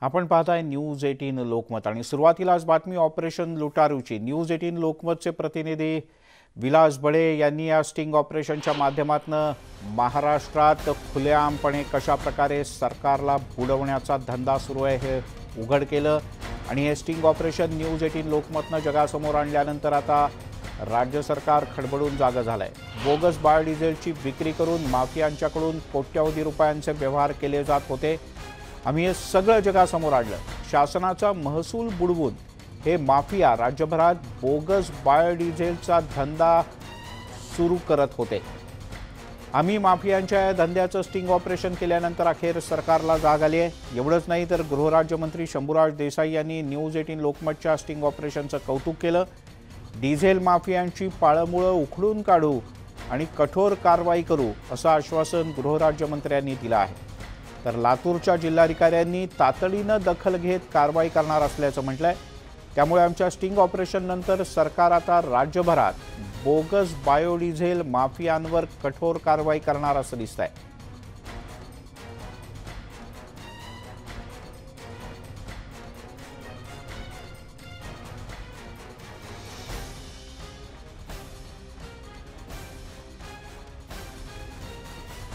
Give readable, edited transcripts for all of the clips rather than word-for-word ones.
आपण पाहताय न्यूज 18 लोकमत आणि सुरुवातीलाच बातमी ऑपरेशन लुटारूची। न्यूज 18 लोकमतचे प्रतिनिधी विलास बडे यांनी या स्टिंग ऑपरेशनच्या माध्यमातून महाराष्ट्रात खुलेआमपणे कशा प्रकारे सरकारला बुडवण्याचा धंदा सुरू आहे हे उघड केलं आणि हे स्टिंग ऑपरेशन न्यूज 18 लोकमतने जगासमोर आणल्यानंतर आता राज्य सरकार खडबडून जागं झालंय। बोगस बायोडिझेलची विक्री करून माफियांच्याकडून कोट्यवधी रुपयांचे व्यवहार केले जात होते। आम्ही हे सगळं जगासमोर आणलं। शासनाचा महसूल बुडवून हे माफिया राज्यभरात बोगस बायोडिझेलचा धंदा सुरू करत होते। आम्ही माफियांच्या या धंद्याचं स्टिंग ऑपरेशन केल्यानंतर अखेर सरकारला जाग आली आहे। एवढंच नाही तर गृहराज्यमंत्री शंभूराज देसाई यांनी न्यूज 18 लोकमतच्या स्टिंग ऑपरेशनचं कौतुक केलं। डिझेल माफियांची पाळंमुळं उखडून काढू आणि कठोर कारवाई करू असं आश्वासन गृहराज्यमंत्र्यांनी दिलं आहे। तर लातूरच्या जिल्हाधिकाऱ्यांनी तातडीनं दखल घेत कारवाई करणार असल्याचं म्हटलंय। त्यामुळे आमच्या स्टिंग ऑपरेशन नंतर सरकार आता राज्यभरात बोगस बायोडिझेल माफियांवर कठोर कारवाई करणार असं दिसतंय।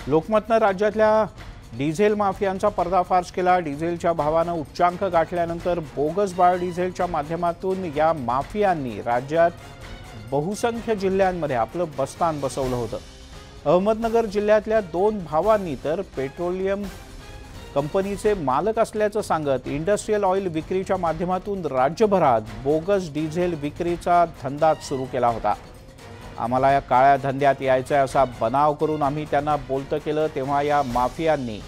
लोकमतनं राज्यातल्या डिझेल माफियांचा पर्दाफाश केला। डिझेलच्या भावानं उच्चांक गाठल्यानंतर बोगस बायोडिझेलच्या माध्यमातून या माफियांनी राज्यात बहुसंख्य जिल्ह्यांमध्ये आपलं बस्तान बसवलं होतं। अहमदनगर जिल्ह्यातल्या 2 भावांनी तर पेट्रोलियम कंपनीचे मालक असल्याचं सांगत इंडस्ट्रियल ऑइल विक्रीच्या माध्यमातून राज्यभरात बोगस डिझेल विक्रीचा धंदा सुरू केला होता। आम्हाला या काळ्या धंद्यात यायचं असा बनाव करून आम्ही त्यांना बोलतं केलं, तेव्हा या माफियांनी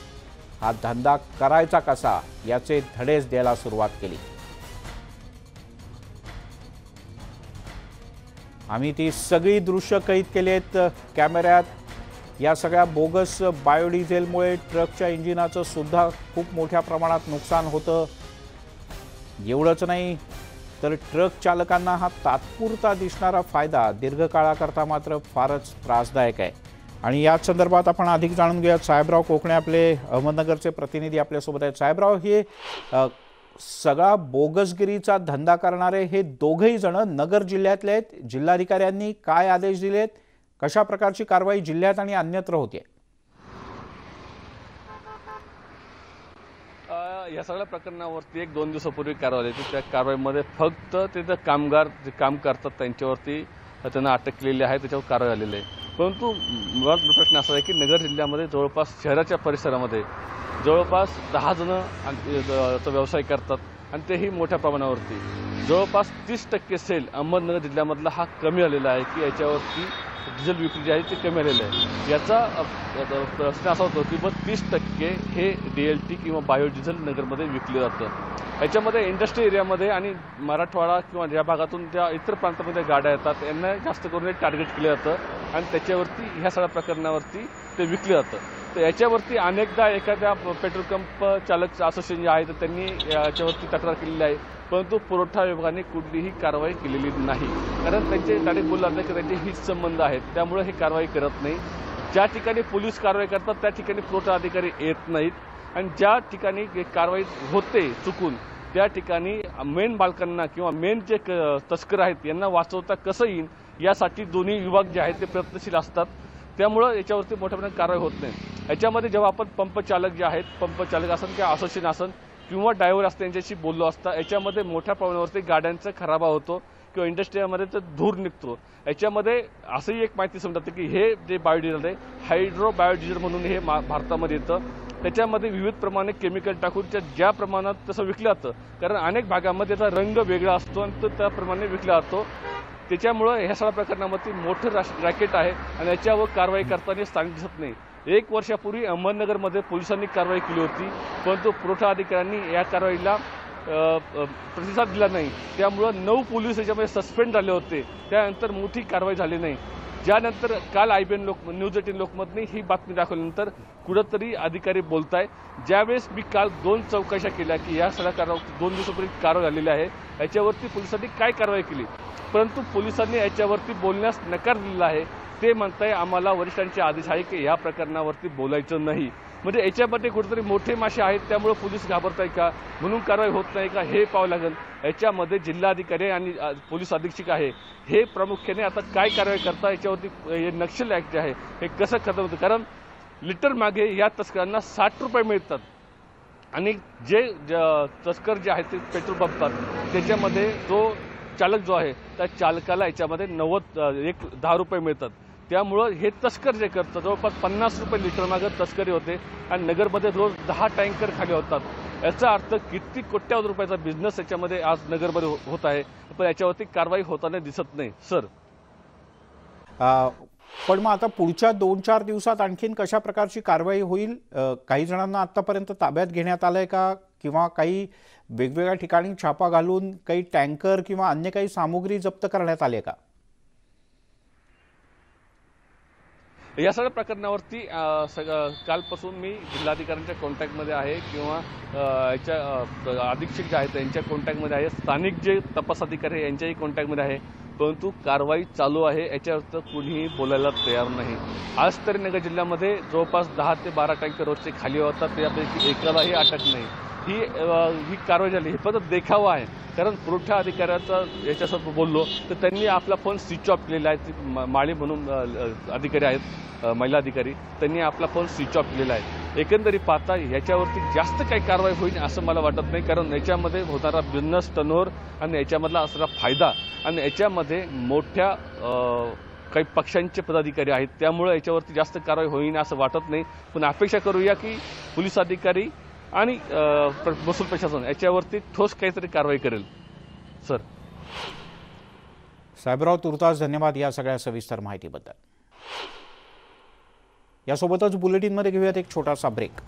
हा धंदा करायचा कसा याचे धडेच द्यायला सुरुवात केली। आम्ही ती सगळी दृश्य कैद केलेत कॅमेऱ्यात। या सगळ्या बोगस बायोडिझेलमुळे ट्रकच्या इंजिनाचं सुद्धा खूप मोठ्या प्रमाणात नुकसान होतं। एवढंच नाही तर ट्रक चालकांना हा तात्पुरता दिसणारा फायदा दीर्घकाळाकरता मात्र फारच त्रासदायक आहे। आणि याच संदर्भात आपण अधिक जाणून घेऊयात। साहेबराव कोकणे आपले अहमदनगरचे प्रतिनिधी आपल्यासोबत आहेत। साहेबराव, हे सगळा बोगसगिरीचा धंदा करणारे हे दोघेही जण नगर जिल्ह्यातले आहेत। जिल्हाधिकाऱ्यांनी काय आदेश दिलेत, कशा प्रकारची कारवाई जिल्ह्यात आणि अन्यत्र होते? या सगळ्या प्रकरणावरती 1-2 दिवसापूर्वी कारवाई झाली। त्या कारवाईमध्ये फक्त तिथे कामगार जे काम करतात त्यांच्यावरती त्यांना अटक केलेली आहे, त्याच्यावर कारवाई झालेली आहे। परंतु मुळात प्रश्न असा आहे की नगर जिल्ह्यामध्ये जवळपास शहराच्या परिसरामध्ये जवळपास 10 जण व्यवसाय करतात आणि तेही मोठ्या प्रमाणावरती। जवळपास 30% सेल अहमदनगर जिल्ह्यामधला हा कमी आलेला आहे की याच्यावरती डिझेल विक्री जी आहे ती कमी आलेली आहे। याचा प्रश्न असा होतो की 30% हे DLT किंवा बायोडिझेल नगरमध्ये विकले जातं। याच्यामध्ये इंडस्ट्री एरियामध्ये आणि मराठवाडा किंवा ज्या भागातून ज्या इतर प्रांतामध्ये गाड्या येतात यांना जास्त करून टार्गेट केलं जातं आणि त्याच्यावरती ह्या सगळ्या प्रकरणावरती ते विकले जातं। तर याच्यावरती अनेकदा एखाद्या पेट्रोल पंप चालक असोसिएशन जे आहे तर त्यांनी याच्यावरती तक्रार केलेली आहे, परंतु पुरवठा विभागाने कुठलीही कारवाई केलेली नाही। कारण त्यांचे डायरेक्ट बोलले जाते की त्यांचे हित संबंध आहेत, त्यामुळे हे कारवाई करत नाही। ज्या ठिकाणी पोलीस कारवाई करतात त्या ठिकाणी पुरवठा अधिकारी येत नाहीत आणि ज्या ठिकाणी कारवाई होते चुकून त्या ठिकाणी मेन बालकांना किंवा मेन जे तस्कर आहेत यांना वाचवता कसं येईल यासाठी दोन्ही विभाग जे आहेत ते प्रयत्नशील असतात। त्यामुळं याच्यावरती मोठ्या प्रमाणात कारवाई होत नाही। याच्यामध्ये जेव्हा आपण पंप चालक जे आहेत, पंप चालक असन किंवा असोसिएशन असन किंवा ड्रायव्हर असतं यांच्याशी बोललो असता, याच्यामध्ये मोठ्या प्रमाणावरती गाड्यांचा खराबा होतो किंवा इंडस्ट्रीमध्ये तर धूर निघतो। याच्यामध्ये असंही एक माहिती समजते की हे जे बायोडिझेल आहे हायड्रो बायोडिझेल म्हणून हे भारतामध्ये येतं। त्याच्यामध्ये विविध प्रमाणे केमिकल टाकून ज्या प्रमाणात तसं विकलं जातं, कारण अनेक भागामध्ये त्याचा रंग वेगळा असतो आणि तो त्याप्रमाणे विकला जातो। त्याच्यामुळं ह्या सगळ्या प्रकरणामध्ये मोठं रॅकेट आहे आणि याच्यावर कारवाई करताना स्थानिक दिसत नाही। 1 वर्षापूर्वी अहमदनगरमध्ये पोलिसांनी कारवाई केली होती, परंतु पुरवठा अधिकाऱ्यांनी या कारवाईला प्रतिसाद दिला नाही। त्यामुळं 9 पोलीस याच्यामध्ये सस्पेंड झाले होते, त्यानंतर मोठी कारवाई झाली नाही। ज्यानंतर काल IBN न्यूज 18 लोकमतने ही बातमी दाखवल्यानंतर कुठंतरी अधिकारी बोलताय। ज्यावेळेस मी काल 2 चौकशा केल्या की या सगळ्या 2 दिवसापूर्वी कारवाई झालेली आहे याच्यावरती पोलिसांनी काय कारवाई केली, परंतु पोलिसांनी याच्यावरती बोलण्यास नकार दिलेला आहे। ते म्हणताय आम्हाला वरिष्ठांचे आदेश आहे की या प्रकरणावरती बोलायचं नाही। म्हणजे याच्यामध्ये कुठेतरी मोठे मासे आहेत त्यामुळे पोलीस घाबरत आहे का, म्हणून कारवाई होत नाही का, हे पाहावं लागेल. याच्यामध्ये जिल्हाधिकारी आणि पोलीस अधीक्षक आहे हे प्रामुख्याने आता काय कारवाई करता, याच्यावरती हे नक्षल ॲक्ट आहे हे कसं खतम होतं. कारण लिटर मागे या तस्करांना 60 रुपये मिळतात आणि जे तस्कर जे आहेत ते पेट्रोल पंपात त्याच्यामध्ये जो चालक जो आहे त्या चालकाला याच्यामध्ये 10 रुपये मिळतात. त्यामुळं हे तस्कर जे करतात जवळपास 50 रुपये लिटर मागं तस्करी होते आणि नगरमध्ये रोज 10 टँकर खाली होतात. याचा अर्थ किती कोट्यावधी रुपयाचा बिझनेस याच्यामध्ये आज नगरमध्ये होत आहे, पण याच्यावरती कारवाई होताना दिसत नाही सर. पण मग आता पुढच्या 2-4 दिवसात आणखीन कशा प्रकारची कारवाई होईल? काही जणांना आतापर्यंत ताब्यात घेण्यात आलंय का, किंवा काही वेगवेगळ्या ठिकाणी छापा घालून काही टँकर किंवा अन्य काही सामुग्री जप्त करण्यात आली का? या सगळ्या प्रकरणावरती कालपासून मी जिल्हाधिकाऱ्यांच्या कॉन्टॅक्टमध्ये आहे किंवा याच्या अधीक्षक जे आहेत त्यांच्या कॉन्टॅक्टमध्ये आहे, स्थानिक जे तपास अधिकारी आहे यांच्याही कॉन्टॅक्टमध्ये आहे, परंतु कारवाई चालू आहे याच्यावर कुणीही बोलायला तयार नाही. आज तरी नगर जिल्ह्यामध्ये जवळपास 10 ते 12 टँकर रोजचे खाली होतात, त्यापैकी एकालाही अटक नाही. ही कारवाई झाली हे फक्त देखावा आहे. कारण पुरवठा अधिकाऱ्याचा याच्यासोबत बोललो तर त्यांनी आपला फोन स्विच ऑफ केलेला आहे. माळी म्हणून अधिकारी आहेत, महिला अधिकारी, त्यांनी आपला फोन स्विच ऑफ केलेला आहे. एकंदरीत पाहता याच्यावरती जास्त काही कारवाई होईल असं मला वाटत नाही, कारण याच्यामध्ये होणारा बिझनेस टर्नओव्हर आणि याच्यामधला असणारा फायदा आणि याच्यामध्ये मोठ्या काही पक्षांचे पदाधिकारी आहेत, त्यामुळे याच्यावरती जास्त कारवाई होईल असं वाटत नाही. पण अपेक्षा करूया की पोलीस अधिकारी आणि महसूल प्रशासन याच्यावरती ठोस काहीतरी कारवाई करेल सर. साहेबराव तुर्तास धन्यवाद या सगळ्या सविस्तर माहितीबद्दल. यासोबतच बुलेटिनमध्ये घेऊयात एक छोटासा ब्रेक.